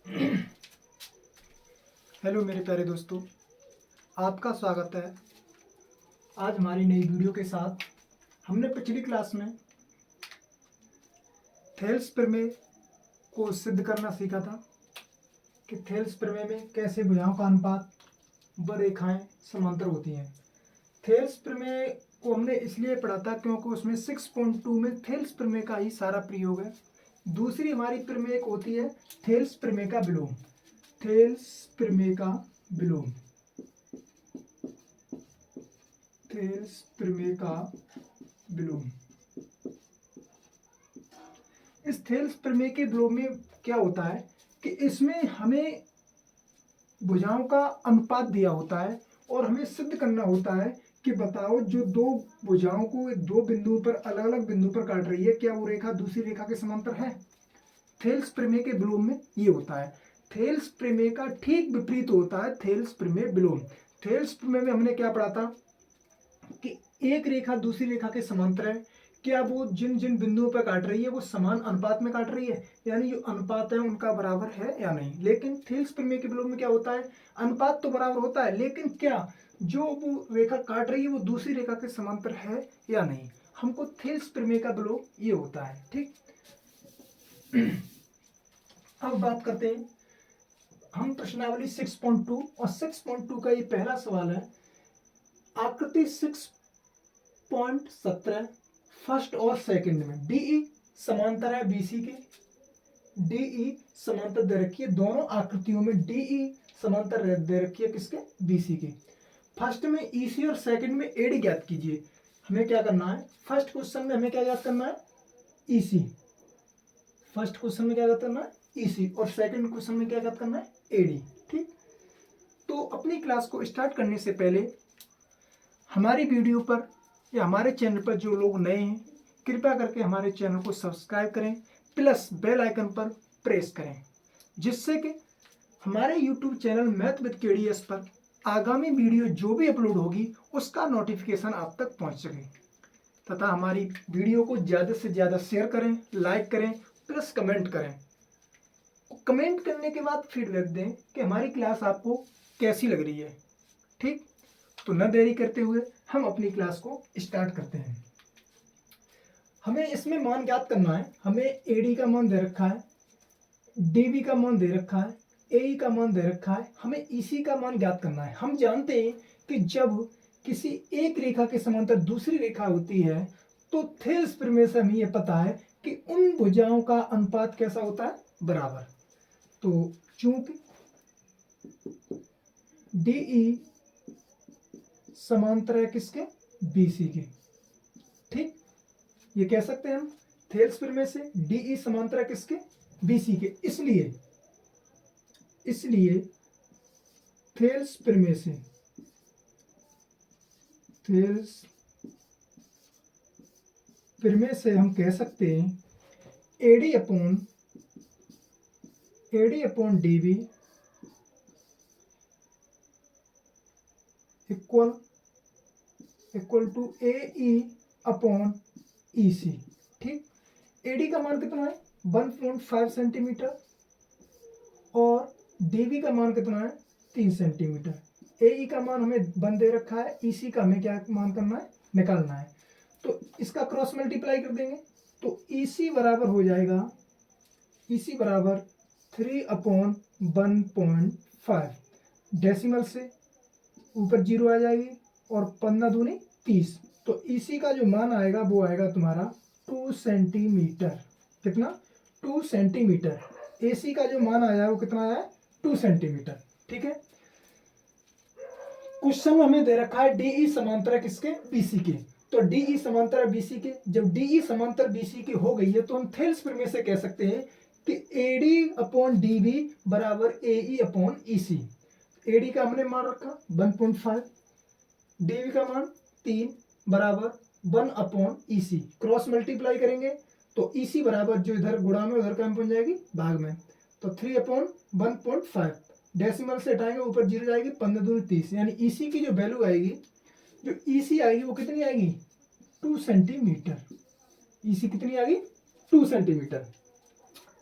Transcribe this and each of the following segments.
Hello मेरे प्यारे दोस्तों, आपका स्वागत है आज हमारी नई वीडियो के साथ। हमने पिछली क्लास में थेल्स प्रमेय को सिद्ध करना सीखा था कि थेल्स प्रमेय में कैसे भुजाओं का अनुपात व रेखाएं समांतर होती हैं। थेल्स प्रमेय को हमने इसलिए पढ़ा था क्योंकि उसमें 6.2 में थेल्स प्रमेय का ही सारा प्रयोग है। दूसरी हमारी प्रमेय एक होती है थेल्स प्रमेय का विलोम। थेल्स प्रमेय का विलोम, थेल्स प्रमेय का विलोम। इस थेल्स प्रमेय के विलोम में क्या होता है कि इसमें हमें भुजाओं का अनुपात दिया होता है और हमें सिद्ध करना होता है कि बताओ जो दो भुजाओं को दो बिंदुओं पर अलग अलग बिंदु पर काट रही है, क्या वो रेखा दूसरी रेखा के समांतर है। थेल्स प्रमेय के विलोम में ये होता है। थेल्स प्रमेय का ठीक विपरीत होता है थेल्स प्रमेय विलोम। थेल्स प्रमेय में हमने क्या पढ़ा था कि एक रेखा दूसरी रेखा के समांतर है, क्या वो जिन जिन बिंदुओं पर काट रही है वो समान अनुपात में काट रही है, यानी जो अनुपात है उनका बराबर है या नहीं। लेकिन थेल्स प्रमेय के विलोम में क्या होता है, अनुपात तो बराबर होता है लेकिन क्या जो वो रेखा काट रही है वो दूसरी रेखा के समांतर है या नहीं। हमको थेल्स प्रमेय का विलोम ये होता है। ठीक, अब बात करते हैं हम प्रश्नावली 6.2 और 6.2 का ये पहला सवाल है। आकृति 6.17 फर्स्ट और सेकंड में डीई समांतर है बीसी के। डीई समांतर दे रखी है, दोनों आकृतियों में डीई समांतर दे रखी है किसके, बीसी के। फर्स्ट में ईसी और सेकंड में एडी ज्ञात कीजिए। हमें क्या करना है, फर्स्ट क्वेश्चन में हमें क्या ज्ञात करना है, ईसी। फर्स्ट क्वेश्चन में क्या ज्ञात करना है, ईसी, और सेकंड क्वेश्चन में क्या ज्ञात करना है, एडी। ठीक, तो अपनी क्लास को स्टार्ट करने से पहले हमारी वीडियो पर या हमारे चैनल पर जो लोग नए हैं कृपया करके हमारे चैनल को सब्सक्राइब करें, प्लस बेल आइकन पर प्रेस करें, जिससे कि हमारे YouTube channel math with KDS पर आगामी वीडियो जो भी अपलोड होगी उसका नोटिफिकेशन आप तक पहुंच सके। तथा हमारी वीडियो को ज़्यादा से ज़्यादा शेयर करें, लाइक करें, प्लस कमेंट करें। कमेंट करने के बाद फीडबैक दें कि हमारी क्लास आपको कैसी लग रही है। ठीक, तो न देरी करते हुए हम अपनी क्लास को स्टार्ट करते हैं। हमें इसमें मान ज्ञात करना है। हमें एडी का मान दे रखा है, डीबी का मान दे रखा है, एई का मान दे रखा है, हमें ईसी का मान ज्ञात करना है। हम जानते हैं कि जब किसी एक रेखा के समांतर दूसरी रेखा होती है तो थेल्स प्रमेय से हमें यह पता है कि उन भुजाओं का अनुपात कैसा होता है, बराबर। तो चूंकि डीई समांतर है किसके, बीसी के। ठीक, ये कह सकते हैं हम थेल्स प्रमेय से डीई समांतर है किसके, बीसी के। इसलिए थेल्स प्रमेय से, थेल्स प्रमेय से हम कह सकते हैं AD upon DB equal to AE upon EC. ठीक, एडी का मान कितना है, 1.5 सेंटीमीटर, और डीबी का मान कितना है, 3 सेंटीमीटर। एई का मान हमें 1 दे रखा है, ईसी का हमें क्या मान करना है, निकालना है। तो इसका क्रॉस मल्टीप्लाई कर देंगे तो ईसी बराबर हो जाएगा, ईसी बराबर 3/1.5। डेसिमल से ऊपर 0 आ जाएगी और 15 दूनी 30। तो ईसी का जो मान आएगा वो आएगा तुम्हारा 2 सेंटीमीटर। कितना, 2 सेंटीमीटर। एसी का जो मान आया है वो कितना आया है, 2 सेंटीमीटर। ठीक है, क्वेश्चन में हमें दे रखा है डीई समांतर है किसके, बीसी के। तो डीई समांतर है बीसी के, जब डीई समांतर बीसी के हो गई है तो हम थेल्स प्रमेय से कह सकते हैं कि एडी अपॉन डीबी बराबर एई अपॉन ईसी। एडी का हमने मान रखा 1.5, डीबी का मान 3 बराबर 1 अपॉन ईसी। क्रॉस मल्टीप्लाई करेंगे तो ईसी बराबर जो इधर गुणा में उधर क्या बन जाएगी, भाग में। तो 3/1.5 डेसिमल से हटाएंगे ऊपर 0 जाएगी, 15 दूनी 30, यानी ईसी की जो वैल्यू आएगी, जो ईसी आएगी वो कितनी आएगी, 2 सेंटीमीटर। ईसी कितनी आएगी, 2 सेंटीमीटर।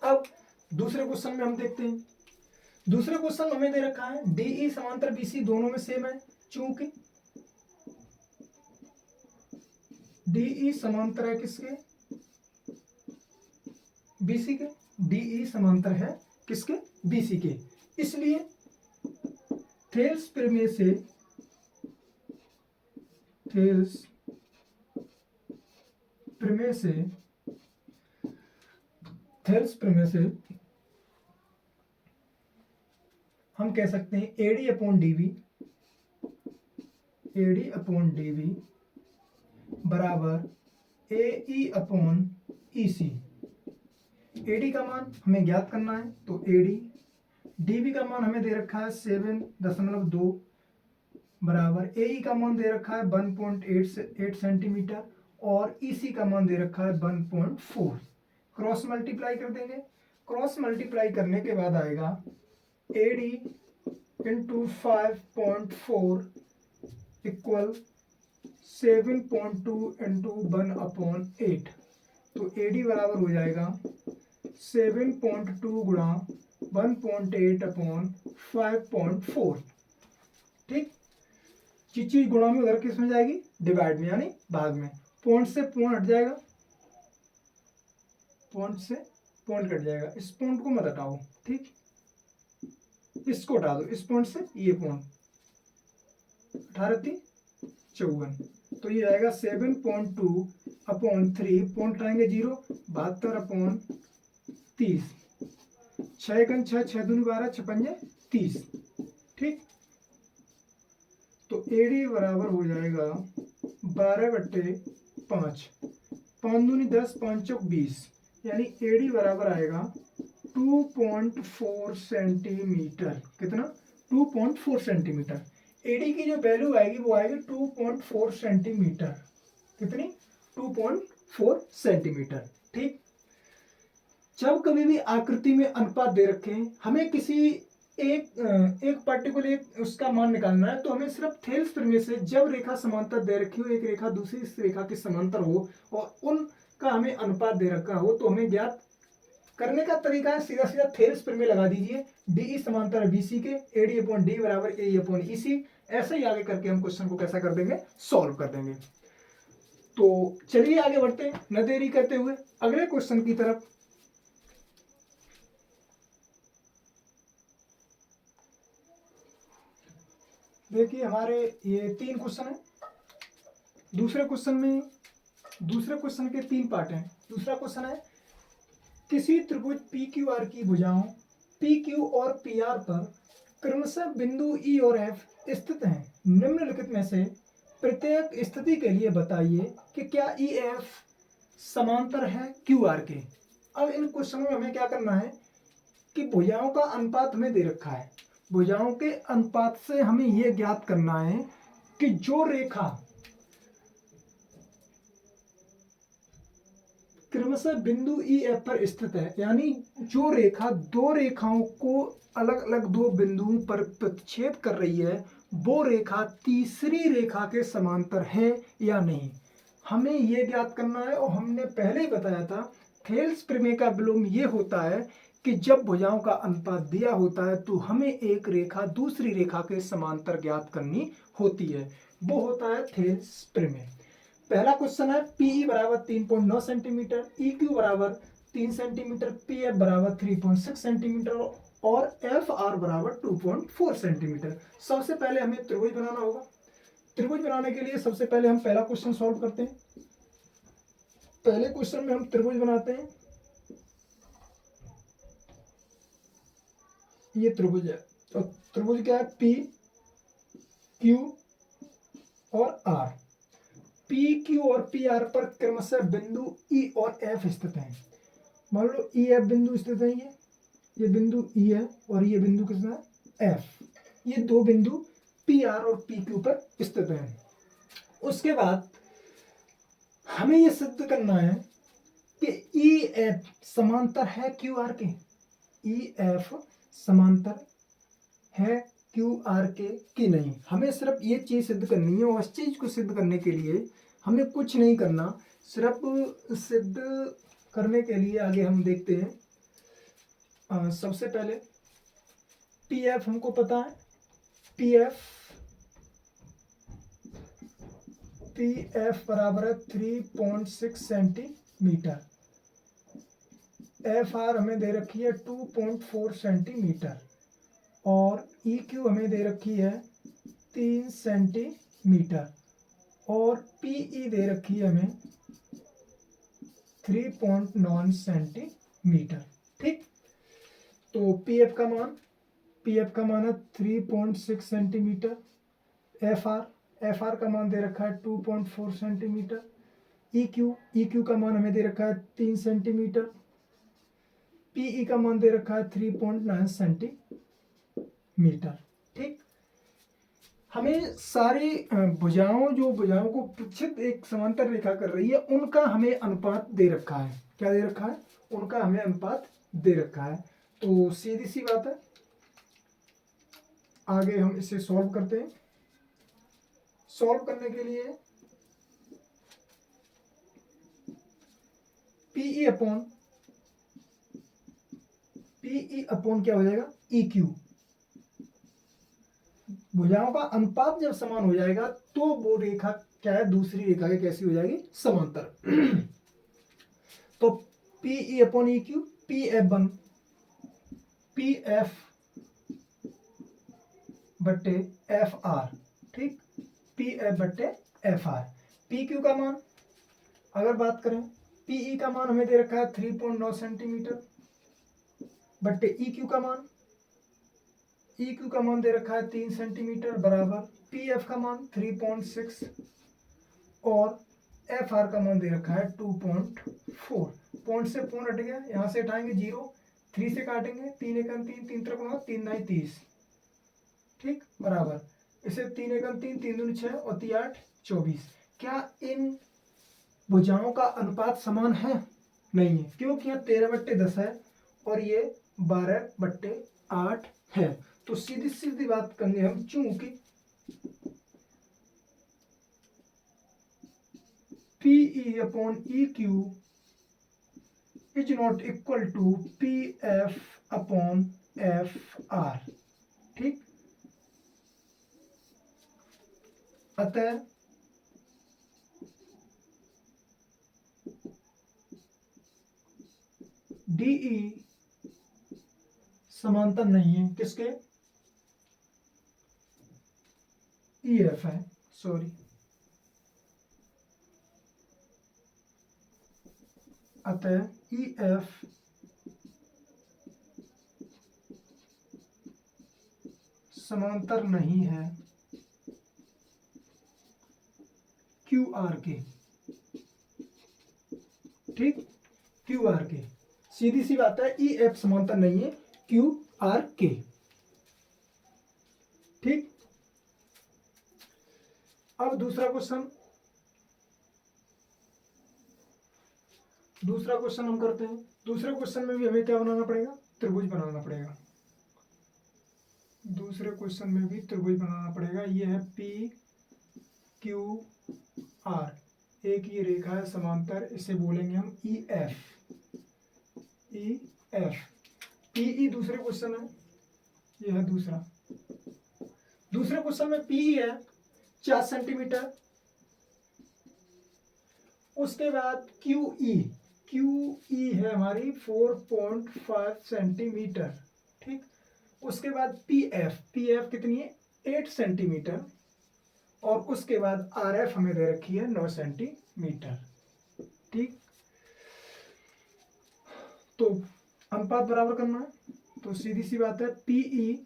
अब दूसरे क्वेश्चन में हम देखते हैं दूसरे क्वेश्चन में हमें दे रखा है डीई समांतर बीसी दोनों में सेम है, चूंकि डीई समांतर है किसके, बीसी के, डीई समांतर है किसके, बीसी के, इसलिए थेल्स प्रमेय से, थेल्स प्रमेय से, थेल्स प्रमेय से हम कह सकते हैं AD upon DV, AD upon DV बराबर एई अपॉन ईसी। एडी का मान हमें ज्ञात करना है, तो एडी, डीवी का मान हमें दे रखा है 7.2 बराबर, एई का मान दे रखा है 1.8 सेंटीमीटर और ईसी का मान दे रखा है 1.4। क्रॉस मल्टीप्लाई कर देंगे, क्रॉस मल्टीप्लाई करने के बाद आएगा एडी इंटू 5.4 इक्वल 7.2 इंटू 1/8। तो एडी बराबर हो जाएगा 7.2 गुणा 1.8 अपॉन 5.4। ठीक, चीज गुणा में उधर किस में जाएगी, डिवाइड में यानी भाग में। पॉइंट से पॉइंट हट जाएगा, पॉइंट से पॉइंट कट जाएगा, इस पॉइंट को मत हटाओ, ठीक, इसको हटा दो, इस पॉइंट से ये पॉइंट, 18×3 = 54। तो ये आएगा 7.2 अपॉन 3, पॉइंट आएंगे 0, 72 अपॉन 30, 6×6 6 दूनी 12, 6×5 30। ठीक, तो एडी बराबर हो जाएगा 12/5, 5 दूनी 10, 5 चौक 20, यानी एडी बराबर आएगा 2.4 सेंटीमीटर। कितना, 2.4 सेंटीमीटर। एडी की जो वैल्यू आएगी वो आएगी 2.4 सेंटीमीटर। कितनी, 2.4 सेंटीमीटर। ठीक, जब कभी भी आकृति में अनुपात दे रखे हैं, हमें किसी एक पर्टिकुलर उसका मान निकालना है, तो हमें सिर्फ थेल्स प्रमेय से जब रेखा समांतर दे रखी हो, एक रेखा दूसरी रेखा के समांतर हो और उनका हमें अनुपात दे रखा हो, तो हमें ज्ञात करने का तरीका है सीधा सीधा थेल्स प्रमेय लगा दीजिए। डीई समांतर है बीसी के, एडी अपॉन डी बराबर ए अपॉन ईसी। ऐसे ही आगे करके हम क्वेश्चन को कैसा कर देंगे, सॉल्व कर देंगे। तो चलिए आगे बढ़ते हैं न देरी करते हुए अगले क्वेश्चन की तरफ। देखिए हमारे ये 3 क्वेश्चन है। दूसरे क्वेश्चन के 3 पार्ट हैं। दूसरा क्वेश्चन है किसी त्रिभुज पी क्यू आर की भुजाओं पी क्यू और पी आर पर क्रमशः बिंदु ई और एफ स्थित हैं। निम्नलिखित में से प्रत्येक स्थिति के लिए बताइए कि क्या ई एफ समांतर है क्यू आर के। अब इन क्वेश्चनों में हमें क्या करना है कि भुजाओं का अनुपात हमें दे रखा है। भुजाओं के अनुपात से हमें यह ज्ञात करना है कि जो रेखा क्रमशः बिंदु ई एफ पर स्थित है, यानी जो रेखा दो रेखाओं को अलग अलग दो बिंदुओं पर प्रतिच्छेद कर रही है, वो रेखा तीसरी रेखा के समांतर है या नहीं, हमें यह ज्ञात करना है। और हमने पहले ही बताया था थेल्स प्रमेय का विलोम ये होता है कि जब भुजाओं का अनुपात दिया होता है तो हमें एक रेखा दूसरी रेखा के समांतर ज्ञात करनी होती है, वो होता है थेल्स प्रमेय। पहला क्वेश्चन है पीई बराबर 3.9 सेंटीमीटर, ई क्यू बराबर 3 सेंटीमीटर, पी एफ बराबर 3.6 सेंटीमीटर और एफ आर बराबर 2.4 सेंटीमीटर। सबसे पहले हमें त्रिभुज बनाना होगा। त्रिभुज बनाने के लिए सबसे पहले हम पहला क्वेश्चन सॉल्व करते हैं। पहले क्वेश्चन में हम त्रिभुज बनाते हैं। ये त्रिभुज है, तो त्रिभुज क्या है, पी क्यू और आर। पी क्यू और पी आर पर क्रमशः बिंदु ई और एफ स्थित हैं। मान लो ई एफ बिंदु स्थित है, ये बिंदु ई है और ये बिंदु कितना है, एफ। ये दो बिंदु पी आर और पी क्यू पर स्थित हैं। उसके बाद हमें ये सिद्ध करना है कि ई एफ समांतर है क्यू आर के। ई एफ समांतर है क्यू आर के कि नहीं, हमें सिर्फ ये चीज सिद्ध करनी है। और इस चीज को सिद्ध करने के लिए हमें कुछ नहीं करना, सिर्फ सिद्ध करने के लिए आगे हम देखते हैं। सबसे पहले पी एफ हमको पता है, पी एफ बराबर है 3.6 सेंटीमीटर। एफ आर हमें दे रखी है 2.4 सेंटीमीटर और ई क्यू हमें दे रखी है 3 सेंटीमीटर और पीई दे रखी है हमें 3.9 सेंटीमीटर। ठीक, तो पीएफ का मान है 3.6 सेंटीमीटर। एफ आर का मान दे रखा है 2.4 सेंटीमीटर। ई क्यू का मान हमें दे रखा है 3 सेंटीमीटर। पीई का मान दे रखा है 3.9 सेंटीमीटर। ठीक, हमें सारी भुजाओं को प्रक्षेप एक समांतर रेखा कर रही है, उनका हमें अनुपात दे रखा है। क्या दे रखा है? उनका हमें अनुपात दे रखा है। तो सीधी सी बात है, आगे हम इसे सॉल्व करते हैं। सॉल्व करने के लिए पीई अपॉन क्या हो जाएगा? E Q. भुजाओं का अनुपात जब समान हो जाएगा तो वो रेखा क्या है? दूसरी रेखा के कैसी हो जाएगी? समांतर। तो PE upon E Q, P F बट्टे एफ आर। ठीक, पी एफ बट्टे एफ आर। पी क्यू का मान अगर बात करें, पीई का मान हमें दे रखा है 3.9 सेंटीमीटर बट्टे ई क्यू का मान दे रखा है 3 सेंटीमीटर बराबर पी एफ का मान 3.6 और एफ आर का मान दे रखा है 2.4। पॉइंट से पॉइंट हट गया, यहाँ से हटाएंगे 0, 3 से काटेंगे, 3 एकम 3, 3 त्रिक 9, 3 9 30। ठीक, बराबर इसे 3 एकम 3, 3 दूनी 6 और 3 8 24। क्या इन भुजाओं का अनुपात समान है? नहीं है, क्योंकि यहाँ 13/10 है और ये 12/8 है। तो सीधी सीधी बात करेंगे हम, चूंकि PE upon E Q is not equal to P F upon F R. ठीक, अतः डीई समांतर नहीं है किसके? ई एफ है, सॉरी, अतः ई एफ समांतर नहीं है क्यू आर के। ठीक, क्यू आर के, सीधी सी बात है, ई एफ समांतर नहीं है क्यू आर के। ठीक, अब दूसरा क्वेश्चन हम करते हैं। दूसरे क्वेश्चन में भी हमें क्या बनाना पड़ेगा? त्रिभुज बनाना पड़ेगा। दूसरे क्वेश्चन में भी त्रिभुज बनाना पड़ेगा। ये है पी क्यू आर, एक ये रेखा है समांतर, इसे बोलेंगे हम ई एफ। पीई दूसरे क्वेश्चन है, ये है दूसरे क्वेश्चन में पीई है 4 सेंटीमीटर। उसके बाद क्यूई है हमारी 4.5 सेंटीमीटर। ठीक, उसके बाद पीएफ कितनी है? 8 सेंटीमीटर और उसके बाद आरएफ हमें दे रखी है 9 सेंटीमीटर। ठीक, तो अनुपात बराबर करना है, तो सीधी सी बात है, पीई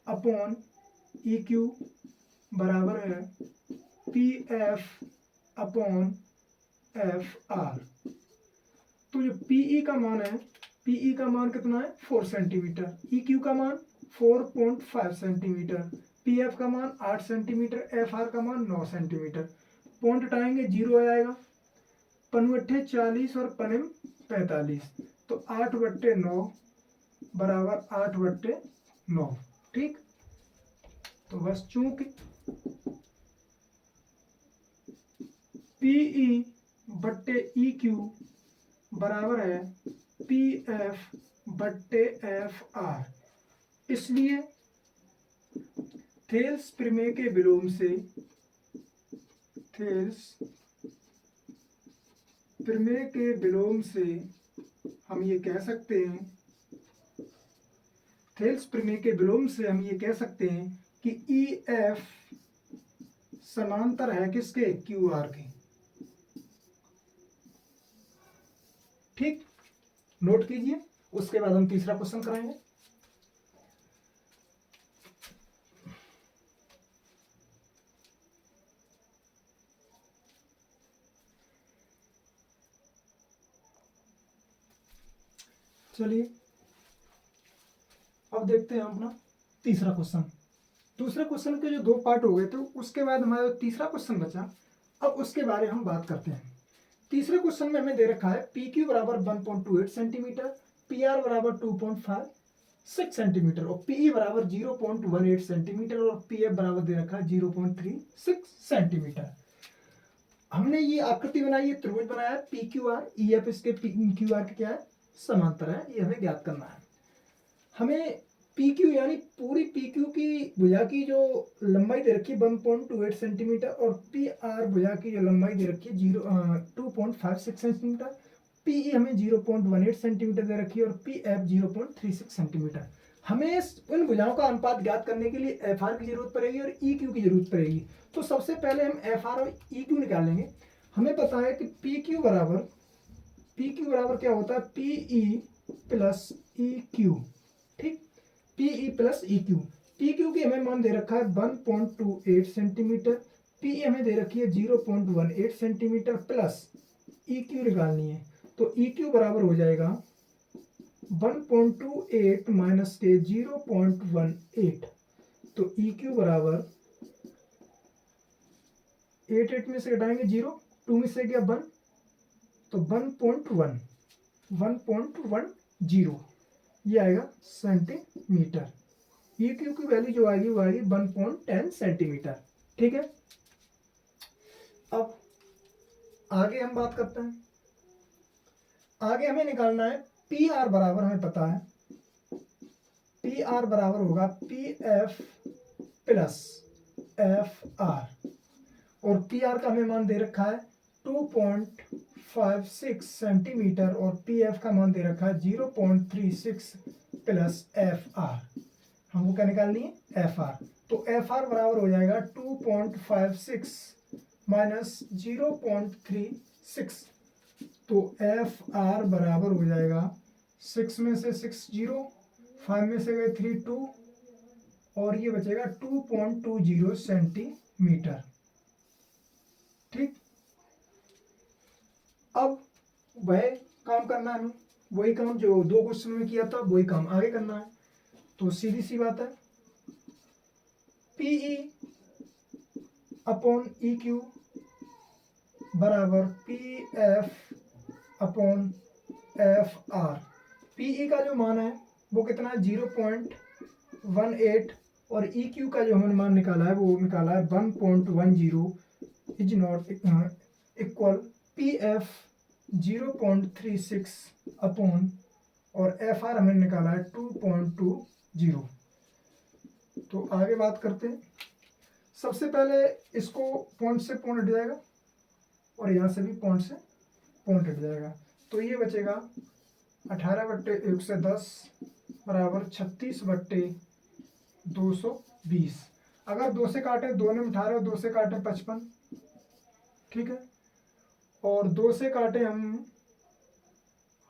अपॉन ई क्यू बराबर है P F upon F are. तो जो पीई का मान कितना है? 4 सेंटीमीटर। ई क्यू का मान 4.5 सेंटीमीटर। पी एफ का मान 8 सेंटीमीटर। एफ आर का मान 9 सेंटीमीटर। पॉइंट हटाएंगे, 0 आ जाएगा। पनवट्ठे 40 और पनिम 45, तो 8/9 बराबर 8/9। ठीक, तो बस चूंकि पीई बट्टे ई क्यू बराबर है पी एफ बट्टे एफ आर, इसलिए थेल्स प्रमेय के विलोम से, थेल्स प्रमेय के विलोम से हम ये कह सकते हैं, थेल्स प्रमेय के विलोम से हम ये कह सकते हैं कि ई एफ समांतर है किसके, क्यू आर के। ठीक, नोट कीजिए। उसके बाद हम तीसरा क्वेश्चन कराएंगे। चलिए अब देखते हैं अपना तीसरा क्वेश्चन। दूसरे क्वेश्चन के जो दो पार्ट हो गए तो उसके बाद हमारा तीसरा क्वेश्चन बचा, अब उसके बारे में हम बात करते हैं। तीसरे क्वेश्चन में हमें दे रखा है पी क्यू बराबर 1.28 सेंटीमीटर, पी आर बराबर 2.56 सेंटीमीटर और पीई बराबर 0.18 सेंटीमीटर और पी एफ बराबर दे रखा है 0.36 सेंटीमीटर। हमने ये आकृति बनाई है, त्रिभुज बनाया है P Q R, E F इसके क्यू आर के क्या है, समांतर है, ये हमें ज्ञात करना है। हमें पी क्यू यानी पूरी पी क्यू की भुजा की जो लंबाई दे रखी है 1.28 सेंटीमीटर और पी आर भुजा की जो लंबाई दे रखी है 2.56 सेंटीमीटर, पीई हमें 0.18 सेंटीमीटर दे रखी है और पी एफ 0.36 सेंटीमीटर। हमें उन भुजाओं का अनुपात ज्ञात करने के लिए एफ आर की जरूरत पड़ेगी और ई क्यू की जरूरत पड़ेगी। तो सबसे पहले हम एफ आर और ई क्यू निकालेंगे। हमें पता है कि पी क्यू बराबर क्या होता है, पीई प्लस ई क्यू। ठीक, PE plus E Q. P Q की हमें मान दे रखा है 1.28 सेंटीमीटर, पी हमें दे रखी है 0.18 सेंटीमीटर प्लस ई क्यू निकालनी है। तो ई क्यू बराबर हो जाएगा 1.28 माइनस के 0.18। तो ई क्यू बराबर 8 में से घटाएंगे 0, 2 में से गया 1, तो 1.10 ये आएगा सेंटीमीटर। ई क्यू की वैल्यू जो आएगी वो आएगी 1.10 सेंटीमीटर। ठीक है, अब आगे हम बात करते हैं। आगे हमें निकालना है पी आर बराबर, हमें पता है पी आर बराबर होगा P F plus F R और पी आर का हमें मान दे रखा है 2.56 सेंटीमीटर और पी एफ का मान दे रखा है 0.36 प्लस एफ आर। हमको क्या निकालनी है, एफ आर। तो एफ आर बराबर हो जाएगा 2.56 माइनस 0.36। तो एफ आर बराबर हो जाएगा 6 में से 6 0, 5 में से गए 3 2 और ये बचेगा 2.20 सेंटीमीटर। ठीक, अब वह काम करना है हमें, वही काम जो दो क्वेश्चन में किया था वही काम आगे करना है। तो सीधी सी बात है, पीई अपॉन ई क्यू बराबर P F upon F R. PE का जो मान है वो कितना है 0.18 और ई क्यू का जो हमने मान निकाला है वो निकाला है 1.10 is not equal P F 0.36 upon और एफ आर हमें निकाला है 2.20। तो आगे बात करते हैं। सबसे पहले इसको पॉइंट से पॉइंट हट जाएगा और यहाँ से भी पॉइंट से पॉइंट हट जाएगा। तो ये बचेगा 18/110 बराबर 36/220। अगर 2 से काटे 2 में 18 और 2 से काटे 55। ठीक है, और 2 से काटे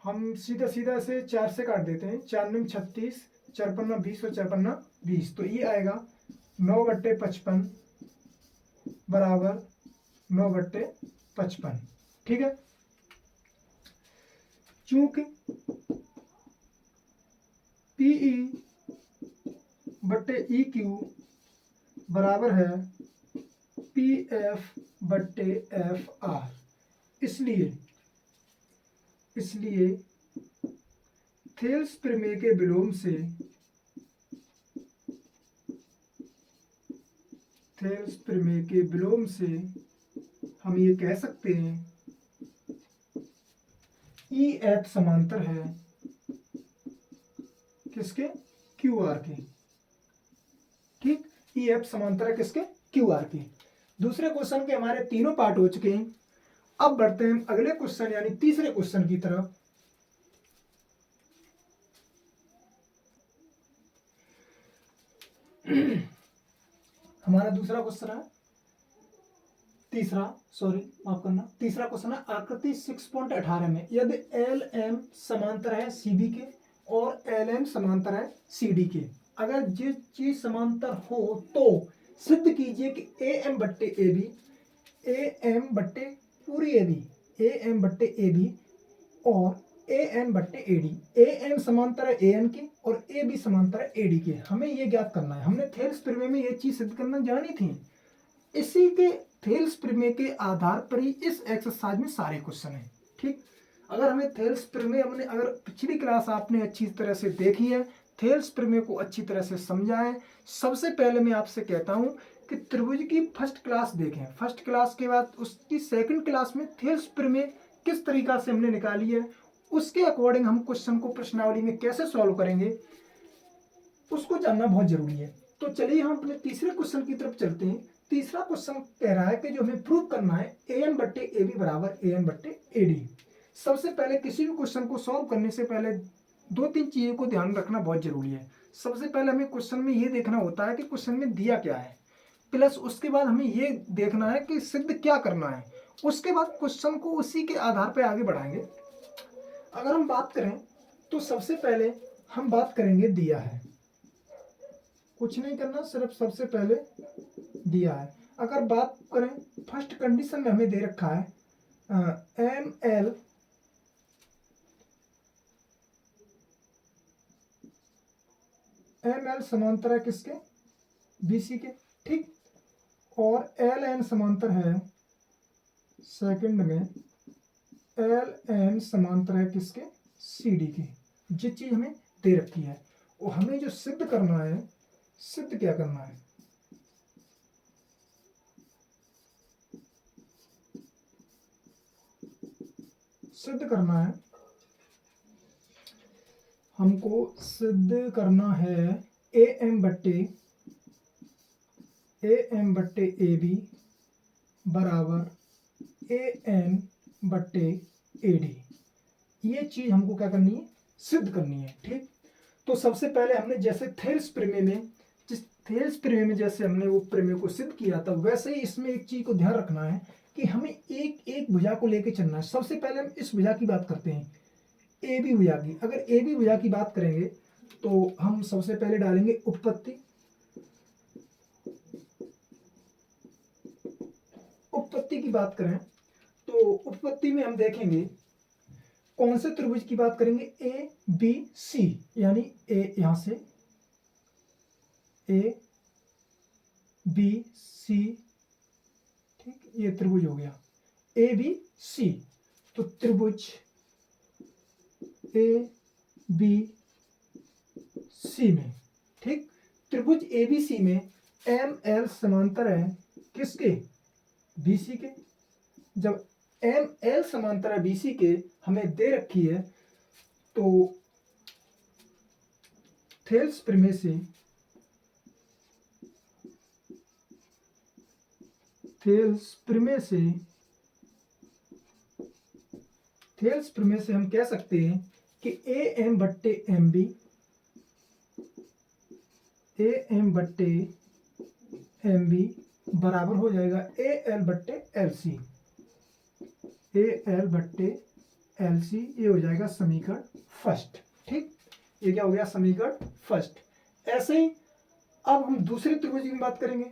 हम सीधा सीधा से 4 से काट देते हैं। 4 में 36, 4 पन्ना 20 और 4 पन्ना 20। तो ये आएगा 9/55 बराबर 9/55। ठीक है, चूंकि पीई बट्टे ई क्यू बराबर है पी एफ बट्टे एफ आर, इसलिए थेल्स प्रमेय के विलोम से हम ये कह सकते हैं ई एफ समांतर है किसके, क्यू आर के। ई एफ समांतर है किसके, क्यू आर के। दूसरे क्वेश्चन के हमारे तीनों पार्ट हो चुके हैं। अब बढ़ते हैं अगले क्वेश्चन यानी तीसरे क्वेश्चन की तरफ। हमारा दूसरा क्वेश्चन है, माफ करना, तीसरा क्वेश्चन है आकृति 6.18 में यदि एल एम समांतर है सी बी के और एल एम समांतर है सी डी के, अगर जिस चीज समांतर हो तो सिद्ध कीजिए कि ए एम बट्टे ए बी, ए एम बट्टे पूरी ए बी, ए एम बट्टे ए बी और ए एन बट्टे ए डी, ए एन समांतर है ए एन के और ए बी समांतर है ए डी के। हमें ये ज्ञात करना है। हमने थेल्स प्रमेय में ये चीज सिद्ध करना जानी थी। इसी के थेल्स प्रमेय के आधार पर ही इस एक्सरसाइज में सारे क्वेश्चन हैं। ठीक, अगर हमें थेल्स प्रमेय हमने अगर पिछली क्लास आपने अच्छी तरह से देखी है, थेल्स प्रमेय को अच्छी तरह से समझा है। सबसे पहले मैं आपसे कहता हूं कि त्रिभुज की फर्स्ट क्लास देखें, फर्स्ट क्लास के बाद उसकी सेकंड क्लास में थेल्स प्रमेय किस तरीका से हमने निकाली है, उसके अकॉर्डिंग हम क्वेश्चन को प्रश्नावली में कैसे सॉल्व करेंगे उसको जानना बहुत जरूरी है। तो चलिए हम अपने तीसरे क्वेश्चन की तरफ चलते हैं। तीसरा क्वेश्चन कह रहा है कि जो हमें प्रूव करना है ए एन बट्टे ए बी बराबर ए एन बट्टे ए डी। सबसे पहले किसी भी क्वेश्चन को सॉल्व करने से पहले दो तीन चीजों को ध्यान रखना बहुत जरूरी है। सबसे पहले हमें क्वेश्चन में ये देखना होता है कि क्वेश्चन में दिया क्या है, प्लस उसके बाद हमें ये देखना है कि सिद्ध क्या करना है। उसके बाद क्वेश्चन को उसी के आधार पर आगे बढ़ाएंगे। अगर हम बात करें तो सबसे पहले हम बात करेंगे दिया है, कुछ नहीं करना, सिर्फ सबसे पहले दिया है। अगर बात करें फर्स्ट कंडीशन में हमें दे रखा है एम एल समांतर है किसके, बीसी के। ठीक, और एल एन समांतर है सेकंड में, एल एन समांतर है किसके, सी डी के। जिस चीज हमें दे रखी है वो हमें जो सिद्ध करना है, सिद्ध क्या करना है, सिद्ध करना है, हमको सिद्ध करना है ए एम बट्टे ए बी बराबर ए एन बट्टे ए डी। ये चीज हमको क्या करनी है, सिद्ध करनी है। ठीक, तो सबसे पहले हमने जैसे थेल्स प्रमेय में, जिस थेल्स प्रमेय में जैसे हमने वो प्रमेय को सिद्ध किया था, वैसे ही इसमें एक चीज को ध्यान रखना है कि हमें एक एक भुजा को लेकर चलना है। सबसे पहले हम इस भुजा की बात करते हैं, ए बी भुजा की। अगर ए बी भुजा की बात करेंगे तो हम सबसे पहले डालेंगे उपपत्ति। उपपत्ति की बात करें तो उपपत्ति में हम देखेंगे कौन से त्रिभुज की बात करेंगे, ए बी सी, यानी ए यहां से ए बी सी। ठीक, ये त्रिभुज हो गया ए बी सी। तो त्रिभुज ए बी सी में, ठीक, त्रिभुज ए बी सी में एम एल समांतर है किसके, बी सी के। जब एम एल समांतर है बी सी के हमें दे रखी है तो थेल्स प्रमेय से, थेल्स प्रमेय से हम कह सकते हैं कि ए एम बट्टे एम बी, ए एम बट्टे एम बी बराबर हो जाएगा ए एल बट्टे एल सी, ए एल बट्टे एल सी। ये हो जाएगा समीकरण फर्स्ट। ठीक, ये क्या हो गया, समीकरण फर्स्ट। ऐसे ही अब हम दूसरे त्रिभुज की बात करेंगे,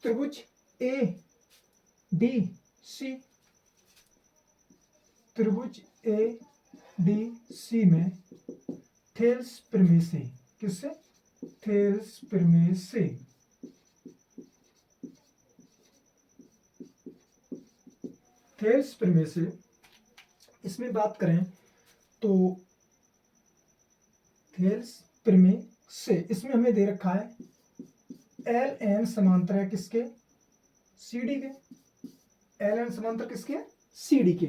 त्रिभुज ए डी सी। त्रिभुज ए डी सी में थेल्स प्रमेय से, किससे, थेल्स प्रमेय से थेल्स प्रमेय से इसमें बात करें तो थेल्स प्रमेय से इसमें हमें दे रखा है एल एन समांतर है किसके, सी डी के। एल एन समांतर किसके, सी डी के।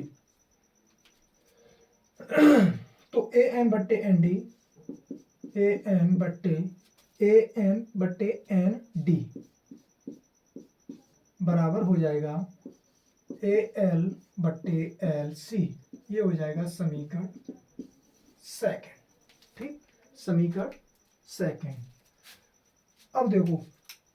तो ए एन बट्टे एन डी, ए एन बट्टे एन डी बराबर हो जाएगा ए एल बट्टे एल सी। ये हो जाएगा समीकरण सेकंड। ठीक, समीकरण सेकंड। अब देखो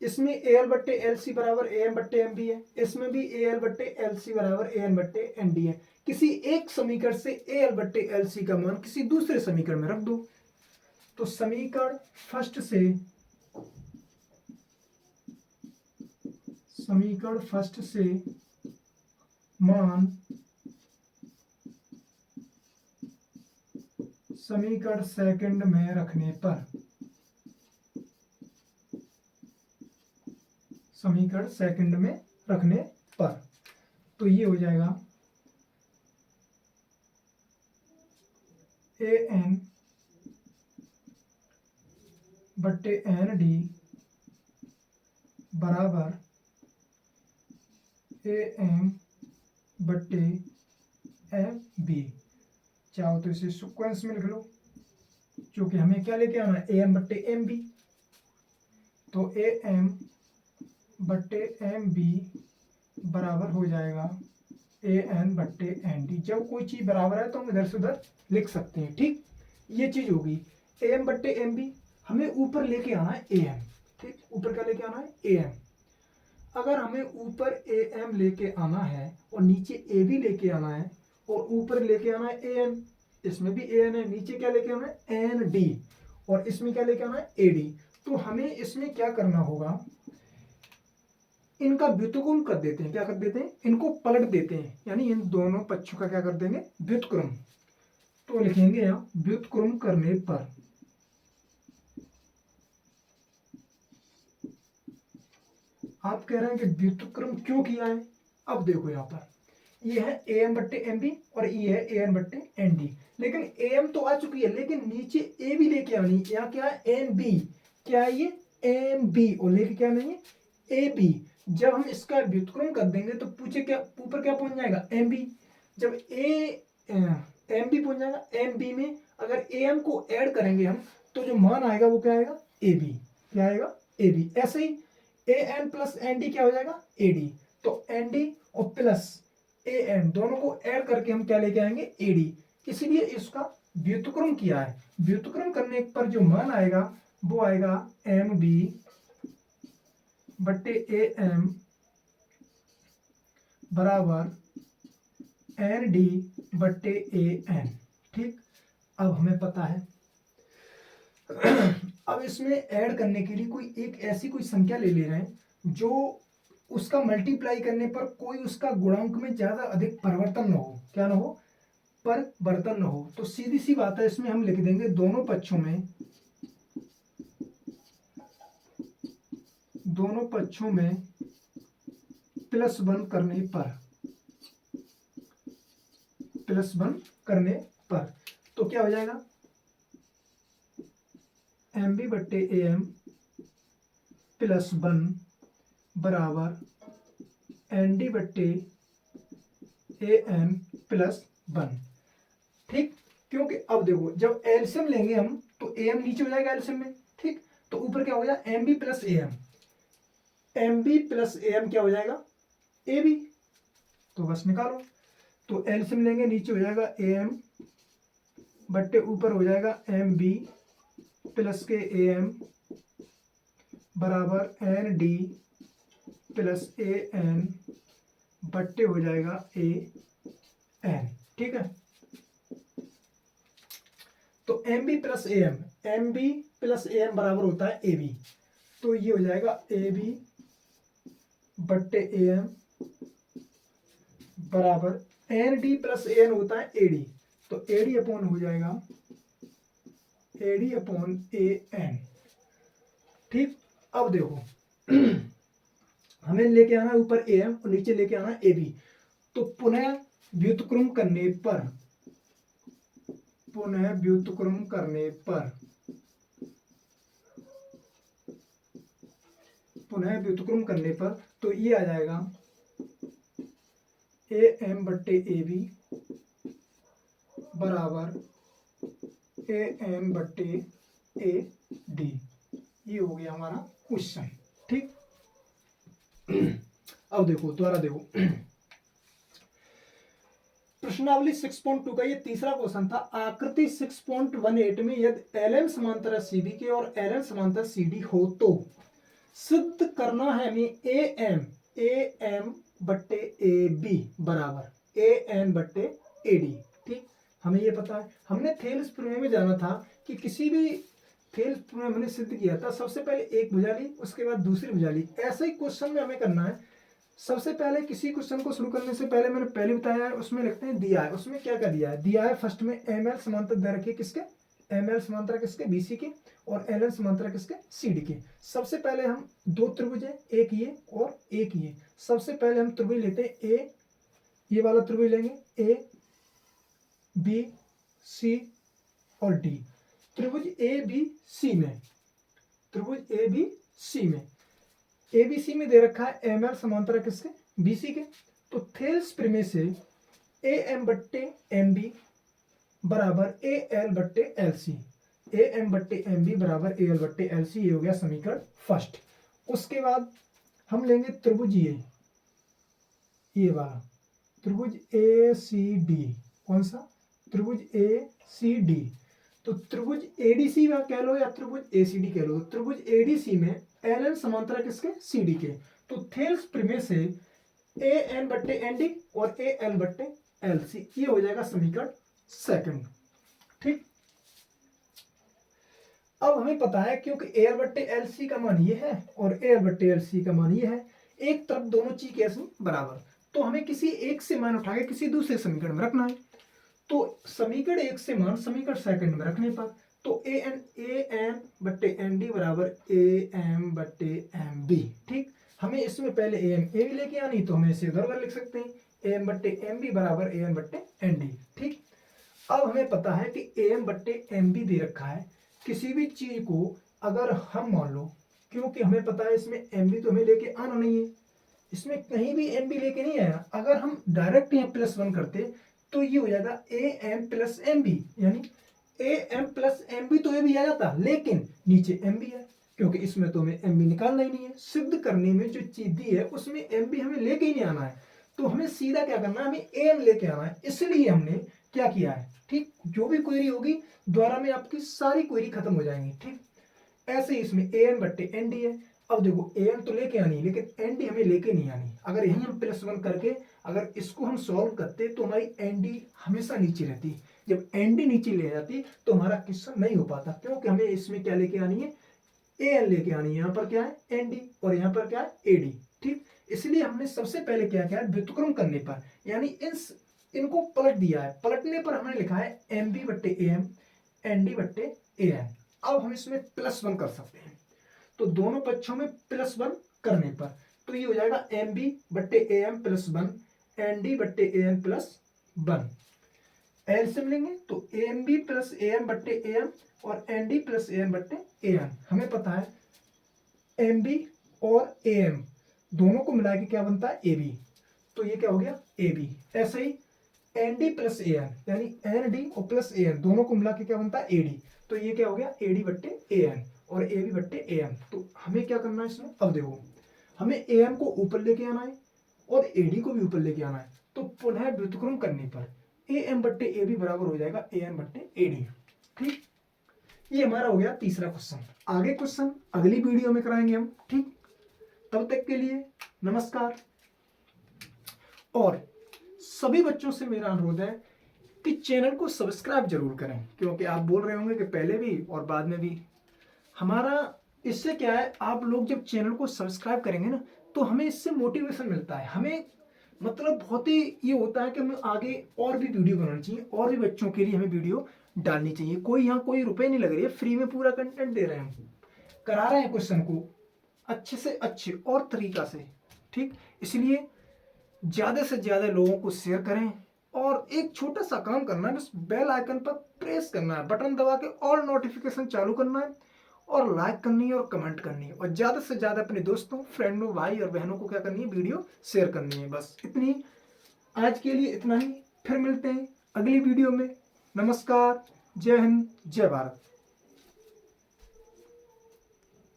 इसमें ए एल बट्टे एल सी बराबर ए एम बट्टे एम बी है, इसमें भी ए एल बट्टे एल सी बराबर ए एन बट्टे एन डी है। किसी एक समीकरण से ए एल बट्टे एल सी का मान किसी दूसरे समीकरण में रख दो। तो समीकरण फर्स्ट से मान समीकरण सेकंड में रखने पर, समीकरण सेकंड में रखने पर तो ये हो जाएगा ए एन बट्टे एन डी बराबर ए एम बट्टे एम बी। चाहो तो इसे सीक्वेंस में लिख लो, क्योंकि हमें क्या लेके आना है, ए एम बट्टे एम बी। तो ए एम बट्टे एम बी बराबर हो जाएगा ए एन बट्टे एन डी। जब कोई चीज बराबर है तो हम इधर से उधर लिख सकते हैं। ठीक, ये चीज होगी ए एम बट्टे एम बी। हमें ऊपर लेके आना है ए एम। ठीक, ऊपर क्या लेके आना है, ए एम। अगर हमें ऊपर ए एम लेके आना है और नीचे ए बी लेके आना है और ऊपर लेके आना है ए एन, इसमें भी ए एन है, नीचे क्या लेके आना है एन डी, और इसमें क्या लेके आना है ए डी। तो हमें इसमें क्या करना होगा, इनका व्युत्क्रम कर देते हैं। क्या कर देते हैं, इनको पलट देते हैं, यानी इन दोनों पक्षों का क्या कर देंगे, व्युत्क्रम। तो लिखेंगे यहाँ व्युत्क्रम करने पर आप कह रहे हैं कि व्युत्क्रम क्यों किया है। अब देखो यहाँ पर ये है ए एम बट्टे एम बी और ये है ए एन बट्टे एन डी, लेकिन ए एम तो आ चुकी है, लेकिन नीचे ए बी लेके आनी। यहाँ क्या है, एम बी। क्या है ये, एम बी, और लेके क्या नहीं है, ए बी। जब हम इसका व्युत्क्रम कर देंगे तो पूछे क्या, ऊपर क्या पहुंच जाएगा, एम बी। जब एम बी पहुंच जाएगा एम बी में, अगर ए एम को ऐड करेंगे हम तो जो मान आएगा वो क्या आएगा, ए बी। क्या आएगा, ए बी। ऐसे ही A N plus N D क्या हो जाएगा, ए डी। तो एन डी और प्लस ए एन दोनों को ऐड करके हम क्या लेके आएंगे, ए डी। इसलिए इसका व्युत्क्रम किया है। व्युत्क्रम करने पर जो मान आएगा वो आएगा एम बी बट्टे ए एम बराबर एन डी बट्टे ए एन। ठीक, अब हमें पता है अब इसमें ऐड करने के लिए कोई एक ऐसी कोई संख्या ले रहे हैं जो उसका मल्टीप्लाई करने पर कोई उसका गुणांक में ज्यादा अधिक परिवर्तन न हो। क्या ना हो, परिवर्तन न हो। तो सीधी सी बात है, इसमें हम लिख देंगे दोनों पक्षों में +1 करने पर तो क्या हो जाएगा, एम बी बट्टे ए एम +1 बराबर एन डी बट्टे ए एम +1। ठीक, क्योंकि अब देखो जब एलसीएम लेंगे हम तो ए एम नीचे हो जाएगा एलसीएम में। ठीक, तो ऊपर क्या हो जाएगा, M B plus A M. M B plus A M क्या हो जाएगा, ए बी। तो बस निकालो। तो एलसीएम लेंगे, नीचे हो जाएगा ए एम बट्टे ऊपर हो जाएगा एम बी प्लस के ए एम बराबर N D plus A N बट्टे हो जाएगा ए एन। ठीक है, तो M B plus A M बराबर होता है ए बी। तो ये हो जाएगा ए बी बट्टे ए एम बराबर N D plus A N होता है ए डी। तो ए डी अपॉन हो जाएगा A D upon A N. ठीक, अब देखो हमें लेके आना है ऊपर ए एम और नीचे लेके आना है ए बी। तो पुनः व्युत्क्रम करने पर तो ये आ जाएगा ए एम बट्टे ए बी बराबर ए एम बट्टे ए डी। ये हो गया हमारा क्वेश्चन। ठीक अब देखो दोबारा देखो प्रश्नावली 6.2 का ये तीसरा क्वेश्चन था। आकृति 6.18 में यदि LM समांतर है CD के और LN समांतर CD हो तो सिद्ध करना है हमें AM बट्टे AB बराबर AN बट्टे AD। ठीक, हमें ये पता है, हमने थेल्स प्रमेय में जाना था कि किसी भी थेल्स प्रमेय हमने सिद्ध किया था, सबसे पहले एक भुजा ली, उसके बाद दूसरी भुजा ली। ऐसा ही क्वेश्चन में हमें करना है। सबसे पहले किसी क्वेश्चन को शुरू करने से पहले मैंने पहले बताया है, उसमें लिखते हैं दिया है। उसमें क्या क्या दिया है? दिया है फर्स्ट में ML समांतर दे रखी है किसके? ML समांतर किसके? BC के, और LN समांतर किसके? CD के। सबसे पहले हम दो त्रिभुज है, एक ये और एक ये। सबसे पहले हम त्रिभुज लेते हैं A, ये वाला त्रिभुज लेंगे A B C और D। त्रिभुज ABC में, त्रिभुज ABC में, ABC में दे रखा है ML समांतर किसके? BC के। तो थेल्स प्रमेय से AM बट्टे MB बराबर AL बट्टे LC, AM बट्टे MB बराबर AL बट्टे LC, ये हो गया समीकरण फर्स्ट। उसके बाद हम लेंगे त्रिभुज ये वाला त्रिभुज ACD। कौन सा? त्रिभुज ACD। तो त्रिभुज ADC में कह लो या त्रिभुज ACD कह लो। त्रिभुज ADC में LN समांतर किसके? CD के। तो थेल्स प्रमेय से AN बट्टे ND और AL बट्टे LC, ये हो जाएगा समीकरण सेकंड। ठीक, अब हमें पता है क्योंकि AL बट्टे LC का मान ये है और AL बट्टे LC का मान ये है, एक तरफ दोनों चीज कैसे बराबर, तो हमें किसी एक से मान उठा के किसी दूसरे समीकरण में रखना है। तो समीकरण एक से मान समीकरण सेकंड में रखने पर तो AN बट्टे ND बराबर AM बट्टे MB। ठीक, हमें इसमें पहले AM AB लेके आनी, तो हमें इसे इधर लिख सकते हैं AM बट्टे MB बराबर AN बट्टे ND। ठीक, अब हमें पता है कि AM बट्टे MB दे रखा है। किसी भी चीज को अगर हम मान लो, क्योंकि हमें पता है इसमें MB तो हमें लेके आना नहीं है, इसमें कहीं भी MB लेके नहीं आया। अगर हम डायरेक्ट यहाँ +1 करते तो ये हो जाएगा AM प्लस MB, यानी AM प्लस MB तो ये भी आ जाता, लेकिन नीचे MB है, क्योंकि इसमें तो हमें MB निकालना ही नहीं है। सिद्ध करने में जो चीज दी है उसमें MB हमें लेके ही नहीं आना है, तो हमें सीधा क्या करना है? हमें AM लेके आना है। इसलिए हमने क्या किया है? ठीक, जो भी क्वेरी होगी द्वारा में आपकी सारी क्वेरी खत्म हो जाएंगी। ठीक, ऐसे ही इसमें AM बट्टे ND है। अब देखो AM तो लेके आनी, लेकिन ND हमें लेके नहीं आनी। अगर यही हम +1 करके अगर इसको हम सॉल्व करते तो हमारी ND हमेशा नीचे रहती। जब ND नीचे ले जाती तो हमारा क्वेश्चन नहीं हो पाता, क्योंकि हमें इसमें क्या लेके आनी है? AN लेके आनी है। यहाँ पर क्या है? ND, और यहाँ पर क्या है? AD। ठीक, इसलिए हमने सबसे पहले क्या किया? व्युत्क्रम करने पर, यानी इनको पलट दिया है। पलटने पर हमने लिखा है MB बट्टे AM ND बट्टे AN। अब हम इसमें +1 कर सकते हैं, तो दोनों पक्षों में +1 करने पर तो ये हो जाएगा MB बट्टे AM +1 ND बट्टे AN +1। एलसीएम लेंगे तो AMB प्लस AM बट्टे AM और ND प्लस AM बट्टे AN। हमें पता है MB और AM दोनों को मिला के क्या बनता है? AB। तो ये क्या हो गया? AB। ऐसे ही ND प्लस AN, यानी ND और प्लस AN दोनों को मिला के क्या बनता है? AD। तो ये क्या हो गया? AD बट्टे AN और AB बट्टे AM। तो हमें क्या करना है इसमें? अब देखो, हमें AM को ऊपर लेके आना है और AD को भी ऊपर लेके आना है। तो पुनः व्युत्क्रम करने पर AM बट्टे AB बराबर हो जाएगा AN बट्टे AD। ठीक, ये हमारा हो गया तीसरा क्वेश्चन। आगे क्वेश्चन अगली वीडियो में कराएंगे हम। ठीक, तब तक के लिए नमस्कार। और सभी बच्चों से मेरा अनुरोध है कि चैनल को सब्सक्राइब जरूर करें, क्योंकि आप बोल रहे होंगे कि पहले भी और बाद में भी। हमारा इससे क्या है, आप लोग जब चैनल को सब्सक्राइब करेंगे ना तो हमें इससे मोटिवेशन मिलता है। हमें मतलब बहुत ही ये होता है कि हमें आगे और भी वीडियो बनानी चाहिए, और भी बच्चों के लिए हमें वीडियो डालनी चाहिए। कोई यहाँ कोई रुपए नहीं लग रही है, फ्री में पूरा कंटेंट दे रहे हैं, करा रहे हैं क्वेश्चन को अच्छे से अच्छे और तरीका से। ठीक, इसलिए ज़्यादा से ज़्यादा लोगों को शेयर करें और एक छोटा सा काम करना है, बस बेल आइकन पर प्रेस करना है, बटन दबा के ऑल नोटिफिकेशन चालू करना है और लाइक करनी है और कमेंट करनी है, और ज़्यादा से ज़्यादा अपने दोस्तों, फ्रेंडों, भाई और बहनों को क्या करनी है? वीडियो शेयर करनी है। बस इतनी, आज के लिए इतना ही। फिर मिलते हैं अगली वीडियो में। नमस्कार, जय हिंद, जय भारत।